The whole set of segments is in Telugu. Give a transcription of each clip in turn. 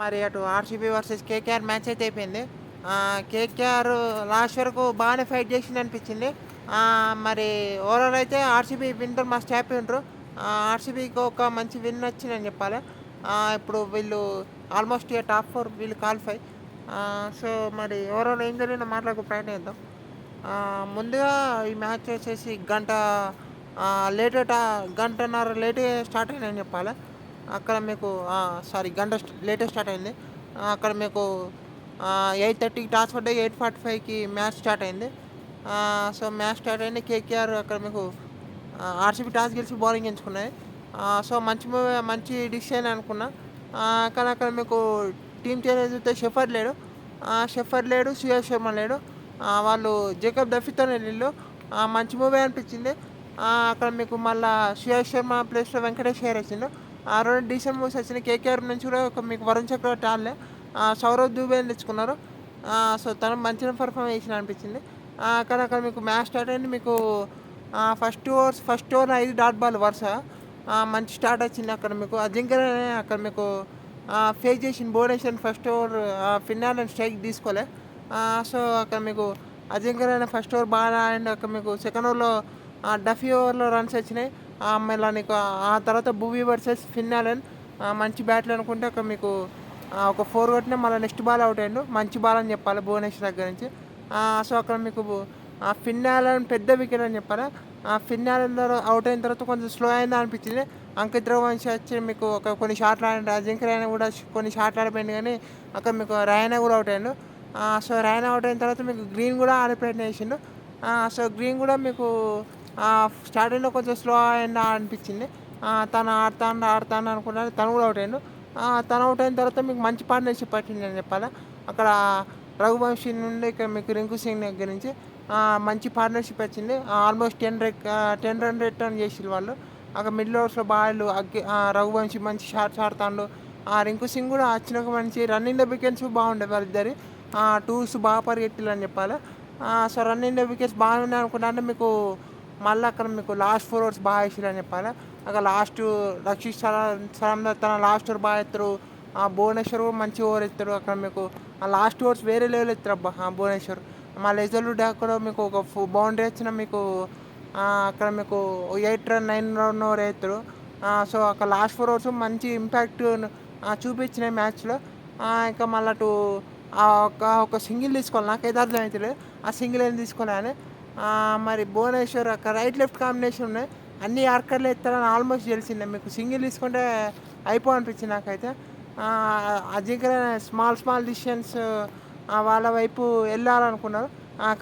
మరి అటు ఆర్‌సీబీ వర్సెస్ కేకేఆర్ మ్యాచ్ అయితే అయిపోయింది. కేకేఆర్ లాస్ట్ వరకు బాగానే ఫైట్ చేసిందనిపించింది. మరి ఓవరాల్ అయితే ఆర్‌సీబీ విన్‌తో మస్త్ హ్యాపీ ఉండ్రు. ఆర్‌సీబీకి ఒక మంచి విన్ వచ్చిందని చెప్పాలి. ఇప్పుడు వీళ్ళు ఆల్మోస్ట్ ఇగ టాప్ 4 వీళ్ళు క్వాలిఫై. సో, మరి ఓవరాల్ ఏం జరిగిందో మాట్లాడుకునే ప్రయత్నం చేద్దాం. ముందుగా ఈ మ్యాచ్ వచ్చేసి గంటన్నర లేట్‌గా స్టార్ట్ అయిందని చెప్పాలి. అక్కడ మీకు సారీ లేటే స్టార్ట్ అయింది. అక్కడ మీకు 8:30కి టాస్ పడ్డాయి. 8:45కి మ్యాచ్ స్టార్ట్ అయింది. సో, మ్యాచ్ స్టార్ట్ అయింది. కేకేఆర్ అక్కడ మీకు ఆర్‌సీబీ టాస్ గెలిచి బౌలింగ్ ఎంచుకున్నాయి. సో, మంచి డిసిషన్ అనుకున్నా. కానీ అక్కడ మీకు టీమ్ చేంజ్ చూస్తే షెఫర్డ్ లేడు, సుయాష్ శర్మ లేడు. వాళ్ళు జేకబ్ డఫీతోనే ఎళ్ళిళ్ళు. మంచి మూవే అనిపించింది. అక్కడ మీకు మళ్ళా సుయాష్ శర్మ ప్లేస్‌లో వెంకటేష్ అయ్యర్ వచ్చిండు. 2 డీసెంట్ మూవ్స్ వచ్చినాయి. కేకేఆర్ నుంచి కూడా మీకు వరుణ్ చక్రవర్తి ఆడలే. సౌరవ్ దూబేని తెచ్చుకున్నారు. సో, తను మంచిగా పెర్ఫార్మ్ చేసిండు అనిపించింది. కానీ అక్కడ మీకు మ్యాచ్ స్టార్ట్ అయింది. మీకు ఫస్ట్ ఓవర్ 5 డాట్ బాల్ వరుస. మంచి స్టార్ట్ వచ్చింది అక్కడ మీకు. అజింక్యనే అక్కడ మీకు ఫేస్ చేసిండు భువనేశ్వర్‌ని ఫస్ట్ ఓవర్ ఫిన్నాలే స్ట్రైక్ తీసుకోలే. సో, అక్కడ మీకు అజింక్య ఫస్ట్ ఓవర్ బాగా ఆడిండు. అక్కడ మీకు సెకండ్ ఓవర్‌లో డఫీ ఓవర్‌లో రన్స్ వచ్చినాయి. మళ్ళా నీకు ఆ తర్వాత భువీ వర్సెస్ ఫిన్నాలెన్ మంచి బ్యాట్లు అనుకుంటే అక్కడ మీకు ఒక 4 కొట్టినా మళ్ళీ నెక్స్ట్ బాల్ అవుట్ అయ్యిండు. మంచి బాల్ అని చెప్పాలి భువనేశ్వర్ దగ్గర నుంచి. సో, అక్కడ మీకు ఫిన్నాలెన్ పెద్ద వికెట్ అని చెప్పాలి. ఫిన్నాలెన్ అవుట్ అయిన తర్వాత కొంచెం స్లో అయిందా అనిపించింది. అంకిత్ రఘువంశీ వచ్చి మీకు కొన్ని షాట్లు ఆడిండు. అజింక్య రైనా కూడా కొన్ని షాట్లు ఆడిపోయిండు కానీ అక్కడ మీకు రైనా కూడా అవుట్ అయ్యిండు. సో, రైనా అవుట్ అయిన తర్వాత మీకు గ్రీన్ కూడా ఆడే ప్రయత్నం చేసిండు. సో, గ్రీన్ కూడా మీకు స్టార్టింగ్‌లో కొంచెం స్లో అయిందా అనిపించింది. ఆడతాను అనుకున్నాను. తను కూడా అవుట్ అయ్యిండు. తను అవుట్ అయిన తర్వాత మీకు మంచి పార్ట్నర్‌షిప్ వచ్చిందని చెప్పాలా. అక్కడ రఘువంశీ నుండి ఇక్కడ మీకు రింకు సింగ్ దగ్గర నుంచి మంచి పార్ట్నర్‌షిప్ వచ్చింది. ఆల్మోస్ట్ 10 రన్ రిటర్న్ చేసిర్రు వాళ్ళు. అక్కడ మిడిల్ ఓవర్స్‌లో రఘువంశీ మంచి షాట్స్ ఆడుతాండు. రింకు సింగ్ కూడా వచ్చినాక మంచి రన్నింగ్ ద వికెట్స్ బాగుండే వాళ్ళిద్దరి. టూస్ బాగా పరిగెట్టిల్లని చెప్పాలి. సో, రన్నింగ్ ద వికెట్స్ బాగున్నాయి అనుకున్నా. అంటే మీకు మళ్ళీ అక్కడ మీకు లాస్ట్ 4 ఓవర్స్ బాగా వేసిర్రని చెప్పాలి. అక్కడ రక్షిత్ సలామ్ తన లాస్ట్ ఓవర్ బాగా ఎత్తారు. భువనేశ్వర్ కూడా మంచి ఓవర్ ఎత్తారు. అక్కడ మీకు లాస్ట్ ఓవర్స్ వేరే లెవెల్ ఎత్తారు అబ్బా భువనేశ్వర్. మళ్ళీ ఎజలుడ్డా కూడా మీకు ఒక బౌండరీ వచ్చిన మీకు అక్కడ మీకు 8 రన్ 9 రన్ ఓవర్ ఎత్తారు. సో, అక్కడ లాస్ట్ 4 ఓవర్స్ మంచి ఇంపాక్ట్ చూపించినాయి మ్యాచ్‌లో. ఇంకా మళ్ళీ అటు ఒక సింగిల్ తీసుకోవాలి. నాకైతే అర్థమవుతలేదు. ఆ సింగిల్ ఏం తీసుకోలే అని. మరి భువనేశ్వర్ అక్కడ రైట్ లెఫ్ట్ కాంబినేషన్ ఉన్నాయి. అన్ని యార్కర్లు ఎత్తారని ఆల్మోస్ట్ తెలిసిందే. మీకు సింగిల్ తీసుకుంటే అనిపించింది నాకైతే. అజింక్య స్మాల్ డిసిషన్స్ వాళ్ళ వైపు వెళ్ళాలనుకున్నారు.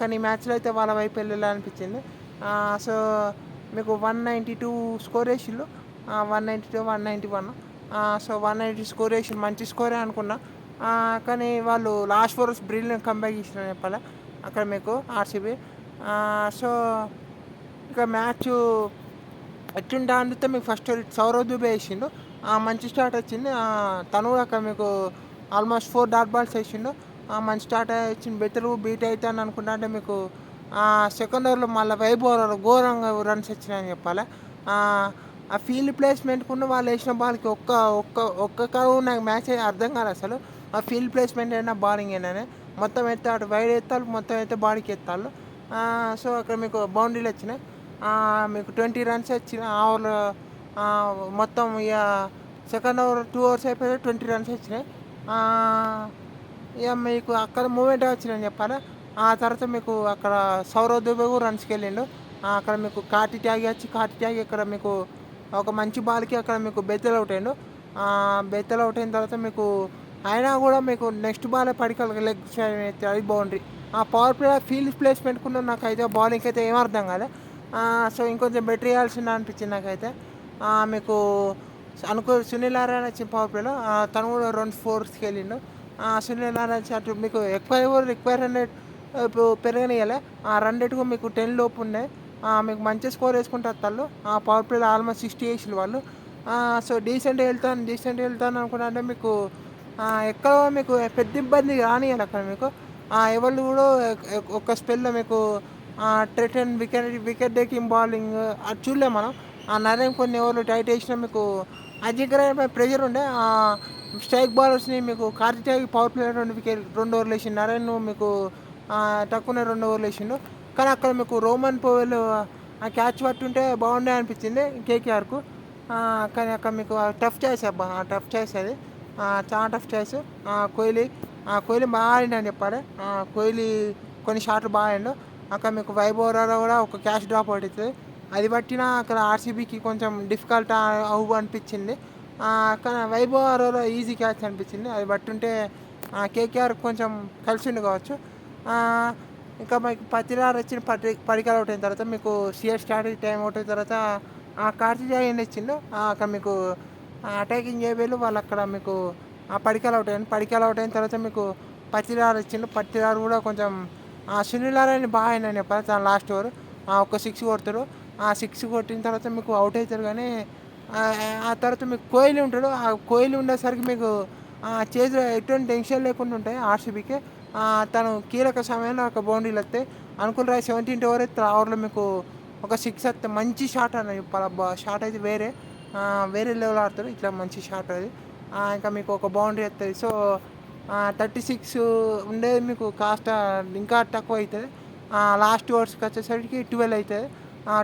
కానీ ఈ మ్యాచ్‌లో అయితే వాళ్ళ వైపు వెళ్ళాలనిపించింది. సో, మీకు 192 స్కోర్ వేసిర్రు. 192, 191. సో, 190 స్కోర్ వేసిర్రు. మంచి స్కోరే అనుకున్నా. కానీ వాళ్ళు లాస్ట్ 4 ఓవర్స్ బ్రిలియంట్ కంబ్యాక్ ఇచ్చిరని చెప్పాలి. అక్కడ మీకు ఆర్‌సీబీ. సో, ఇక మ్యాచు ఎట్లుంటా అందితే మీకు ఫస్ట్ సౌరవ్ దూబే వేసిండు. మంచి స్టార్ట్ వచ్చింది. తను కూడా అక్కడ మీకు ఆల్మోస్ట్ 4 డాట్ బాల్స్ వేసిండు. మంచి స్టార్ట్ వచ్చింది. బెటర్ బీట్ అవుతాను అనుకుంటా. అంటే మీకు సెకండ్ ఓవర్లో మళ్ళీ వైభవ్ ఘోరంగా రన్స్ వచ్చినాయని చెప్పాలి. ఆ ఫీల్డ్ ప్లేస్మెంట్కున్న వాళ్ళు వేసిన బాల్కి ఒక్క కరువు నాకు మ్యాచ్ అర్థం కాదు అసలు. ఆ ఫీల్డ్ ప్లేస్మెంట్ అయినా బౌలింగ్ అయినా మొత్తం అయితే అటు వైడ్ ఎత్తాలి, మొత్తం అయితే బాడీకి ఎత్తాలి. సో, అక్కడ మీకు బౌండరీలు వచ్చినాయి. మీకు 20 రన్స్ వచ్చిన ఆ ఓవర్లో మొత్తం ఇక సెకండ్ ఓవర్ 2 ఓవర్స్ అయిపోయి 20 రన్స్ వచ్చినాయి. ఇక మీకు అక్కడ మూమెంట్ వచ్చిందని చెప్పాలి. ఆ తర్వాత మీకు అక్కడ సౌరవ్ దూబే కూడా రన్స్కి వెళ్ళిండు. అక్కడ మీకు కాటి త్యాగి ఇక్కడ మీకు ఒక మంచి బాల్కి అక్కడ మీకు బెత్తెల్ అవుట్ అయ్యిండు. బెత్తెల్ అవుట్ అయిన తర్వాత మీకు అయినా కూడా మీకు నెక్స్ట్ బాల్ పడికల్ లెగ్ అది బౌండరీ. పవర్ ప్లే ఫీల్డ్ ప్లేస్మెంట్కున్న నాకైతే బౌలింగ్కి అయితే ఏం అర్థం కాలే. సో, ఇంకొంచెం బెటర్ చేయాల్సింది అనిపించింది నాకైతే. మీకు సునీల్ నారాయణ వచ్చిన పవర్ ప్లేలో తను కూడా 2 4కి వెళ్ళిండు. సునీల్ నారాయణ అటు మీకు ఎక్కువ రన్ రేట్ పెరగనియలే. రన్ రేట్ కూడా మీకు 10 లోపు ఉన్నాయి. మీకు మంచి స్కోర్ వేసుకుంటే వస్తారు. పవర్ ప్లేలో ఆల్మోస్ట్ 60 వేసిర్రు వాళ్ళు. సో, డీసెంట్గా వెళ్తాను అనుకున్నా. అంటే మీకు ఎక్కడో మీకు పెద్ద ఇబ్బంది రానియాలి అక్కడ మీకు. ఎవళ్ళు కూడా ఒక స్పెల్లో మీకు థ్రెటన్ వికెట్ టేకింగ్ బౌలింగ్ అది చూడలేము మనం. నరేన్ కొన్ని ఓవర్లు టైట్ వేసినా మీకు అజింక్య ప్రెషర్ ఉండే. స్ట్రైక్ బౌలర్స్ని మీకు కార్తిక్ పవర్ ప్లే 2 ఓవర్లు వేసిండు, నరేన్ మీకు తక్కువనే 2 ఓవర్లు వేసిండు. కానీ అక్కడ మీకు రోమన్ పోవెల్ ఆ క్యాచ్ పట్టుంటే బాగుండే అనిపించింది కేకేఆర్కు. కానీ అక్కడ మీకు టఫ్ చాయిస్ అబ్బా, టఫ్ చాయిస్ అది, చాలా టఫ్ చాయిస్. కోహ్లీ కోహ్లీ బాగా ఆడిండు అని చెప్పాలి. కోహ్లీ కొన్ని షాట్లు బాగా ఆడిండు. అక్కడ మీకు వైభవ్ ఓవరాలో కూడా ఒక క్యాచ్ డ్రాప్ అవుతుంది, అది పట్టినా అక్కడ ఆర్సీబీకి కొంచెం డిఫికల్ట్ అవ్వు అనిపించింది. కానీ వైభవ్ ఓవరాలో ఈజీ క్యాచ్ అనిపించింది, అది పట్టుంటే కేకేఆర్ కొంచెం కలిసిండు కావచ్చు. ఇంకా మీకు పత్తిరారు వచ్చిన పడికల్ అవుట్ అయిన తర్వాత మీకు సిఎస్ స్ట్రాటజీ టైం అవుట్ అయిన తర్వాత కార్తీక్ ఏం ఇచ్చిండు, అక్కడ మీకు అటాకింగ్ చేయవేళ్ళు వాళ్ళు అక్కడ మీకు పడికల్ అవుట్ అయ్యాను. పడికల్ అవుట్ అయిన తర్వాత మీకు పత్తిరారు ఇచ్చిండు. పత్తిరారు కూడా కొంచెం సునీల్ నారాయణ బాగా అయినా చెప్పాలి. తన లాస్ట్ ఓవర్ ఒక 6 కొడతాడు. 6 కొట్టిన తర్వాత మీకు అవుట్ అవుతారు. కానీ ఆ తర్వాత మీకు కోహ్లీ ఉంటాడు. ఆ కోహ్లీ ఉండేసరికి మీకు చేతిలో ఎటువంటి టెన్షన్ లేకుండా ఉంటాయి ఆర్సీబీకి. తను కీలక సమయంలో ఒక బౌండరీలు వస్తాయి. అనుకుల్ రాయ్ 17th ఓవర్ అయితే ఆ ఓవర్లో మీకు ఒక 6 వస్తే మంచి షాట్ అని చెప్పాలి. షాట్ అయితే వేరే లెవెల్ ఆడతాడు, ఇట్లా మంచి షాట్ అది. ఇంకా మీకు ఒక బౌండరీ వస్తుంది. సో 36 ఉండేది మీకు కాస్త ఇంకా తక్కువ అవుతుంది. లాస్ట్ ఓవర్స్కి వచ్చేసరికి 12 అవుతుంది.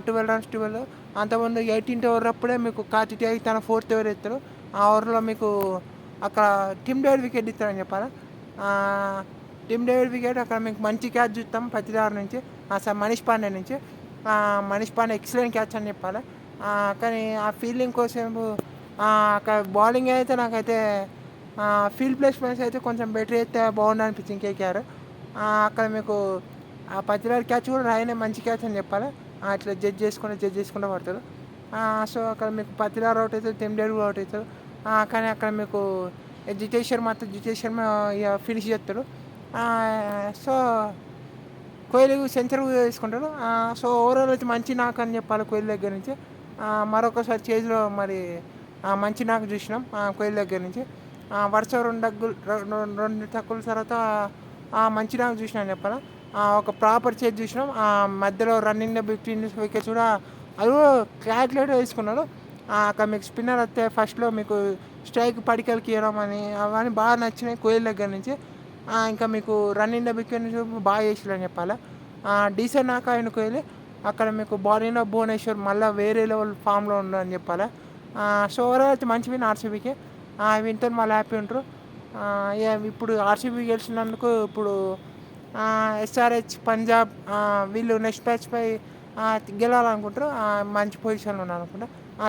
12 రన్స్ 12. అంతకుముందు 18th ఓవర్ అప్పుడే మీకు కార్తిక్ తన 4th ఓవర్ ఎత్తాడు. ఆ ఓవర్లో మీకు అక్కడ టిమ్ డేవిడ్ వికెట్ ఇస్తారని చెప్పాలి. టిమ్ డేవిడ్ వికెట్ అక్కడ మీకు మంచి క్యాచ్ చూస్తాం పత్తిదారు నుంచి, మనీష్ పాండే నుంచి. మనీష్ పాండే ఎక్సలెంట్ క్యాచ్ అని చెప్పాలి. కానీ ఆ ఫీల్డింగ్ కోసం అక్కడ బౌలింగ్ అయితే నాకైతే ఫీల్డ్ ప్లేస్మెంట్స్ అయితే కొంచెం బెటర్ అయితే బాగుండు అనిపించింది కేకేఆర్. అక్కడ మీకు పత్తిదారు క్యాచ్ కూడా రాయనే మంచి క్యాచ్ అని చెప్పాలి. ఇట్లా జడ్జ్ చేసుకుంటూ పడతారు. సో అక్కడ మీకు పత్తిదారు అవుట్ అవుతారు, టిమ్ డేవిడ్ అవుట్ అవుతారు. కానీ అక్కడ మీకు జితేష్ శర్మ ఇక ఫినిష్ చేస్తాడు. సో కోహ్లీ సెంచరీ తీసుకుంటాడు. సో ఓవరాల్ అయితే మంచి నాక్ అని చెప్పాలి కోహ్లీ దగ్గర నుంచి. మరొకసారి చేజ్లో మరి మంచి నాక్ చూసినాం కోహ్లీ దగ్గర నుంచి. వరుస 2 తక్కువ తర్వాత మంచి నాక్ చూసినా అని చెప్పాలి. ఒక ప్రాపర్ చేజ్ చూసినాం. మధ్యలో రన్నింగ్ బిట్వీన్ వికెట్స్ కూడా అది కూడా క్యాల్కులేట్ వేసుకున్నాడు. అక్కడ మీకు స్పిన్నర్ వస్తే ఫస్ట్లో మీకు స్ట్రైక్ పడికలకి ఇవ్వడం అని అవన్నీ బాగా నచ్చినాయి కోహ్లీ దగ్గర నుంచి. ఇంకా మీకు రన్నింగ్ వికెట్ నుంచి బాగా చేసిరని చెప్పాలి. డీసెంట్ నాక ఆయన కోహ్లీ. అక్కడ మీకు బౌలింగ్లో భువనేశ్వర్ మళ్ళీ వేరే లెవెల్ ఫామ్లో ఉండని చెప్పాలి. సో ఓవరాల్ అయితే మంచి విన్ ఆర్సీబీకి. వింతో మళ్ళీ హ్యాపీ ఉంటారు. ఇప్పుడు ఆర్సీబీ గెలిచినందుకు ఇప్పుడు ఎస్ఆర్హెచ్ పంజాబ్ వీళ్ళు నెక్స్ట్ మ్యాచ్పై గెలవాలనుకుంటారు. మంచి పొజిషన్లో ఉన్నారు అనుకుంటా.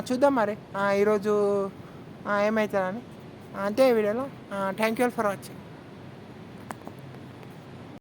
చూద్దాం మరి ఈరోజు ఏమవుతుందని. అంతే ఈ వీడియోలో. Thank you for watching.